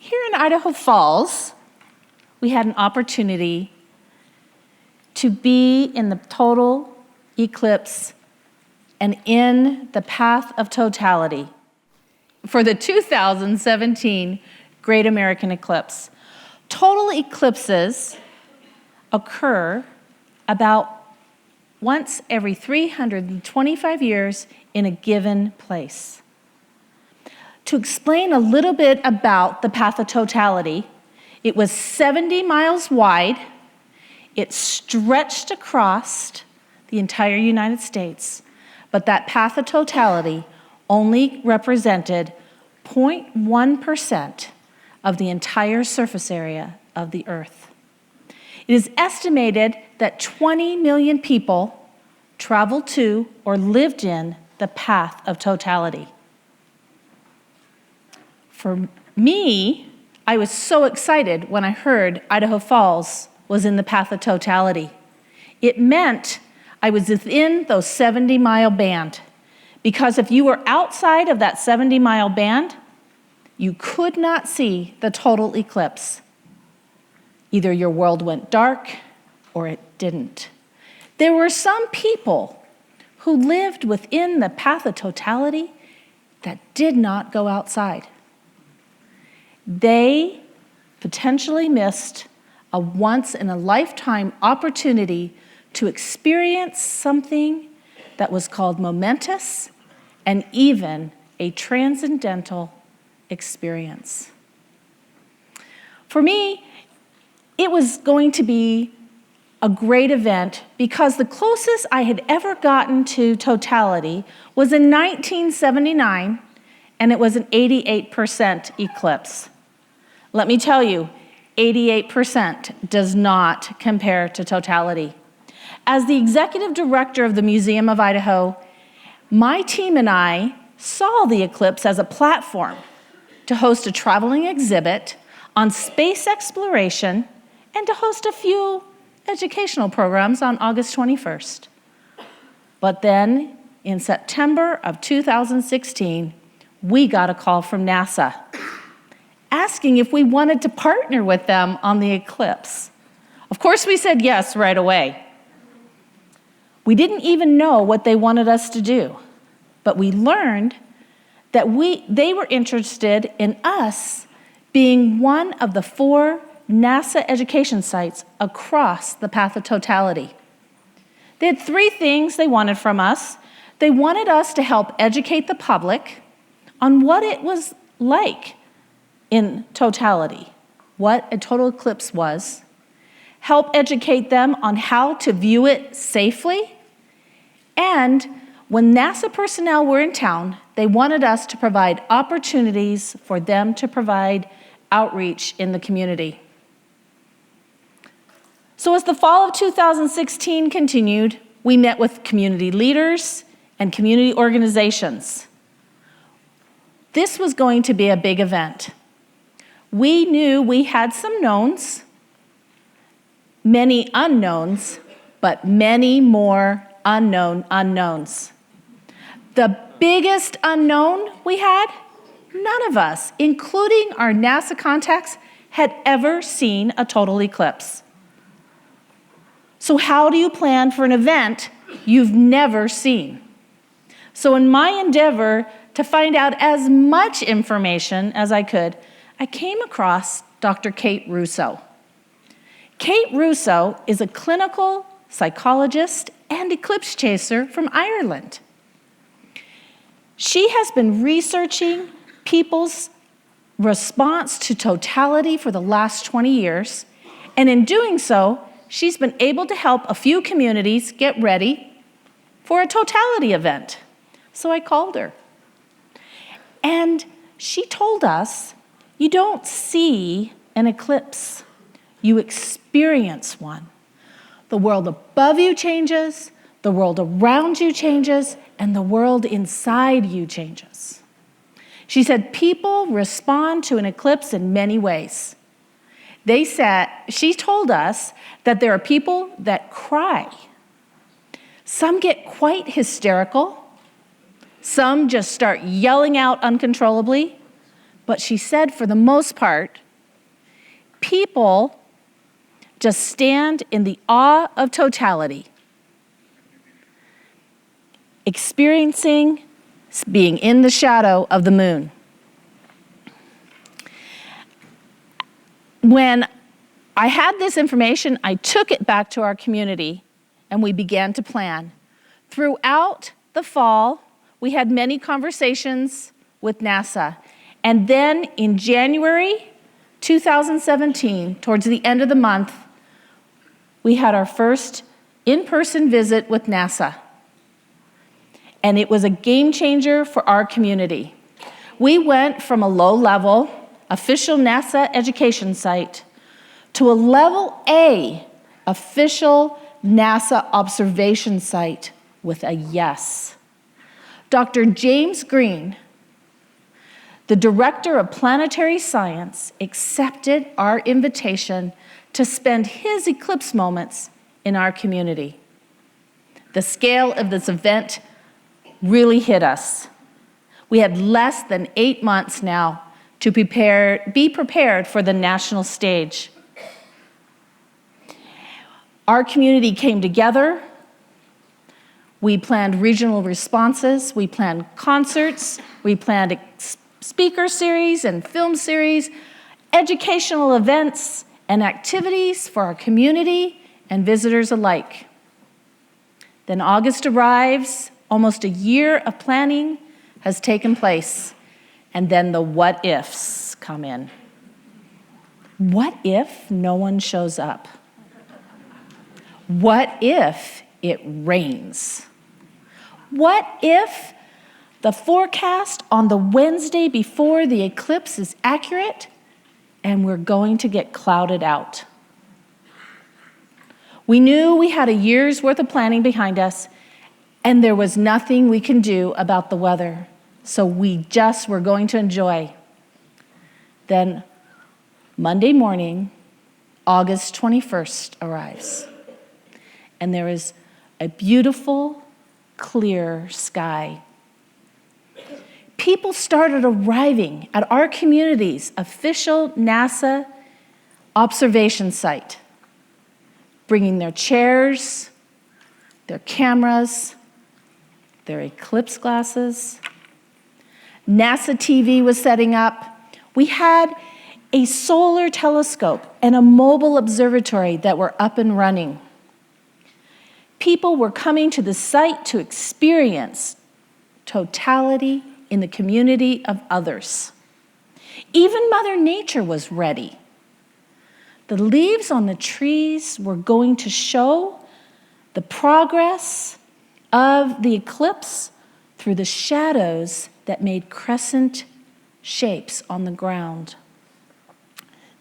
Here in Idaho Falls, we had an opportunity to be in the total eclipse and in the path of totality for the 2017 Great American Eclipse. Total eclipses occur about once every 325 years in a given place. To explain a little bit about the path of totality, it was 70 miles wide. It stretched across the entire United States, but that path of totality only represented 0.1% of the entire surface area of the Earth. It is estimated that 20 million people traveled to or lived in the path of totality. For me, I was so excited when I heard Idaho Falls was in the path of totality. It meant I was within those 70-mile band, because if you were outside of that 70-mile band, you could not see the total eclipse. Either your world went dark or it didn't. There were some people who lived within the path of totality that did not go outside. They potentially missed a once-in-a-lifetime opportunity to experience something that was called momentous and even a transcendental experience. For me, it was going to be a great event because the closest I had ever gotten to totality was in 1979, and it was an 88% eclipse. Let me tell you, 88% does not compare to totality. As the executive director of the Museum of Idaho, my team and I saw the eclipse as a platform to host a traveling exhibit on space exploration and to host a few educational programs on August 21st. But then, in September of 2016, we got a call from NASA asking if we wanted to partner with them on the eclipse. Of course, we said yes right away. We didn't even know what they wanted us to do, but we learned that they were interested in us being one of the 4 NASA education sites across the path of totality. They had 3 things they wanted from us. They wanted us to help educate the public on what it was like in totality, what a total eclipse was, help educate them on how to view it safely, and when NASA personnel were in town, they wanted us to provide opportunities for them to provide outreach in the community. So as the fall of 2016 continued, we met with community leaders and community organizations. This was going to be a big event. We knew we had some knowns, many unknowns, but many more unknown unknowns. The biggest unknown we had, none of us, including our NASA contacts, had ever seen a total eclipse. So how do you plan for an event you've never seen? So in my endeavor to find out as much information as I could, I came across Dr. Kate Russo. Kate Russo is a clinical psychologist and eclipse chaser from Ireland. She has been researching people's response to totality for the last 20 years, and in doing so, she's been able to help a few communities get ready for a totality event. So I called her. And she told us, you don't see an eclipse, you experience one. The world above you changes, the world around you changes, and the world inside you changes. She said people respond to an eclipse in many ways. She told us that there are people that cry. Some get quite hysterical. Some just start yelling out uncontrollably. But she said, for the most part, people just stand in the awe of totality, experiencing being in the shadow of the moon. When I had this information, I took it back to our community and we began to plan. Throughout the fall, we had many conversations with NASA. And then in January 2017, towards the end of the month, we had our first in-person visit with NASA. And it was a game changer for our community. We went from a low-level, official NASA education site to a level A, official NASA observation site with a yes. Dr. James Green, the director of planetary science, accepted our invitation to spend his eclipse moments in our community. The scale of this event really hit us. We had less than 8 months now to be prepared for the national stage. Our community came together. We planned regional responses. We planned concerts. We planned a speaker series and film series, educational events and activities for our community and visitors alike. Then August arrives. Almost a year of planning has taken place, and then the what ifs come in. What if no one shows up? What if it rains? What if the forecast on the Wednesday before the eclipse is accurate and we're going to get clouded out? We knew we had a year's worth of planning behind us, and there was nothing we can do about the weather, so we just were going to enjoy. Then Monday morning, August 21st arrives, and there is a beautiful, clear sky. People started arriving at our community's official NASA observation site, bringing their chairs, their cameras, their eclipse glasses. NASA TV was setting up. We had a solar telescope and a mobile observatory that were up and running. People were coming to the site to experience totality in the community of others. Even Mother Nature was ready. The leaves on the trees were going to show the progress of the eclipse through the shadows that made crescent shapes on the ground.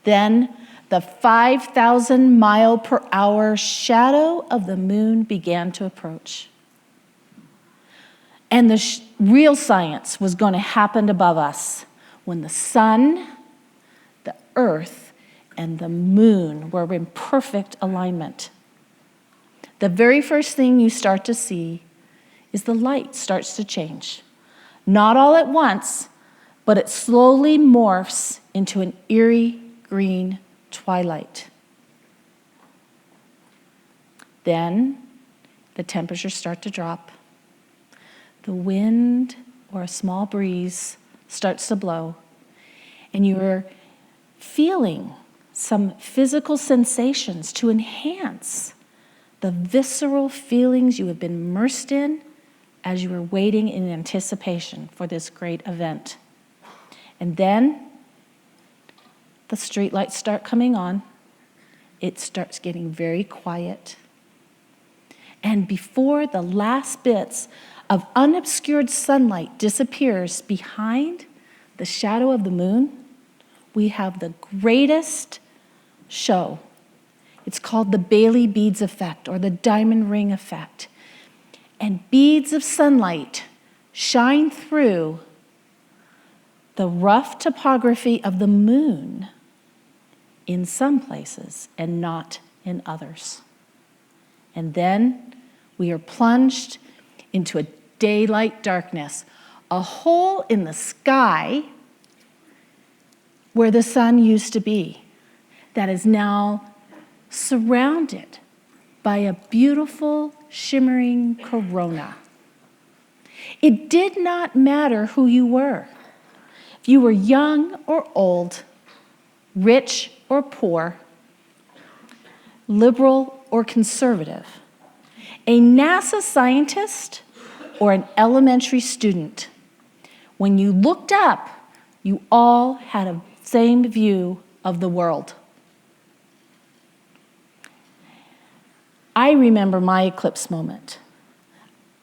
Then the 5,000 mile per hour shadow of the moon began to approach. And the real science was going to happen above us when the sun, the earth, and the moon were in perfect alignment. The very first thing you start to see is the light starts to change. Not all at once, but it slowly morphs into an eerie green twilight. Then the temperatures start to drop. The wind or a small breeze starts to blow, and you're feeling some physical sensations to enhance the visceral feelings you have been immersed in as you were waiting in anticipation for this great event. And then the streetlights start coming on. It starts getting very quiet. And before the last bits of unobscured sunlight disappears behind the shadow of the moon, we have the greatest show. It's called the Bailey beads effect or the diamond ring effect. And beads of sunlight shine through the rough topography of the moon in some places and not in others. And then we are plunged into a daylight darkness. A hole in the sky where the sun used to be, that is now surrounded by a beautiful, shimmering corona. It did not matter who you were. If you were young or old, rich or poor, liberal or conservative, a NASA scientist or an elementary student, when you looked up, you all had a same view of the world. I remember my eclipse moment.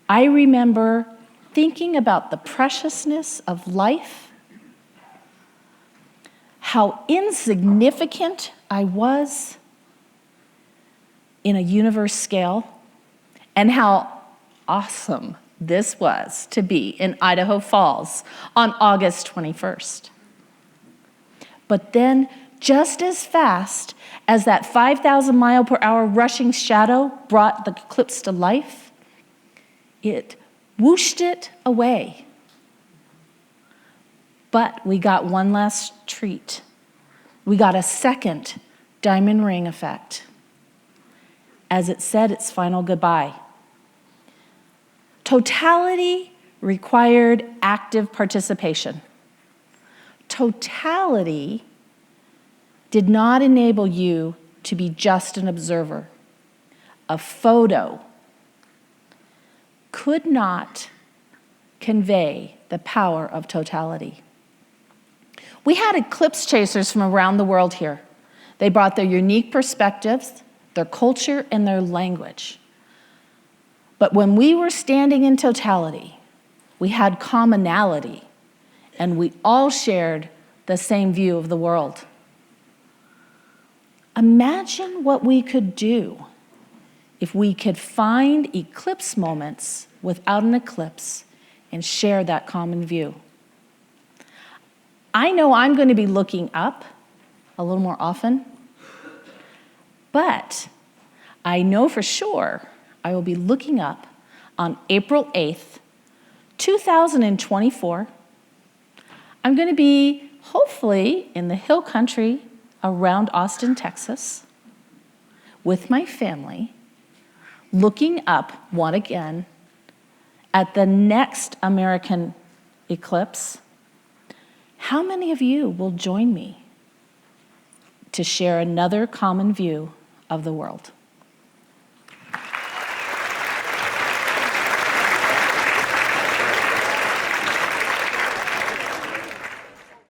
I remember thinking about the preciousness of life, how insignificant I was in a universe scale, and how awesome this was to be in Idaho Falls on August 21st. But then, just as fast as that 5,000 mile per hour rushing shadow brought the eclipse to life, it whooshed it away. But we got one last treat. We got a second diamond ring effect as it said its final goodbye. Totality required active participation. Totality did not enable you to be just an observer. A photo could not convey the power of totality. We had eclipse chasers from around the world here. They brought their unique perspectives, their culture, and their language. But when we were standing in totality, we had commonality, and we all shared the same view of the world. Imagine what we could do if we could find eclipse moments without an eclipse and share that common view. I know I'm going to be looking up a little more often, but I know for sure I will be looking up on April 8th, 2024. I'm going to be hopefully in the hill country around Austin, Texas, with my family, looking up once again at the next American eclipse. How many of you will join me to share another common view of the world?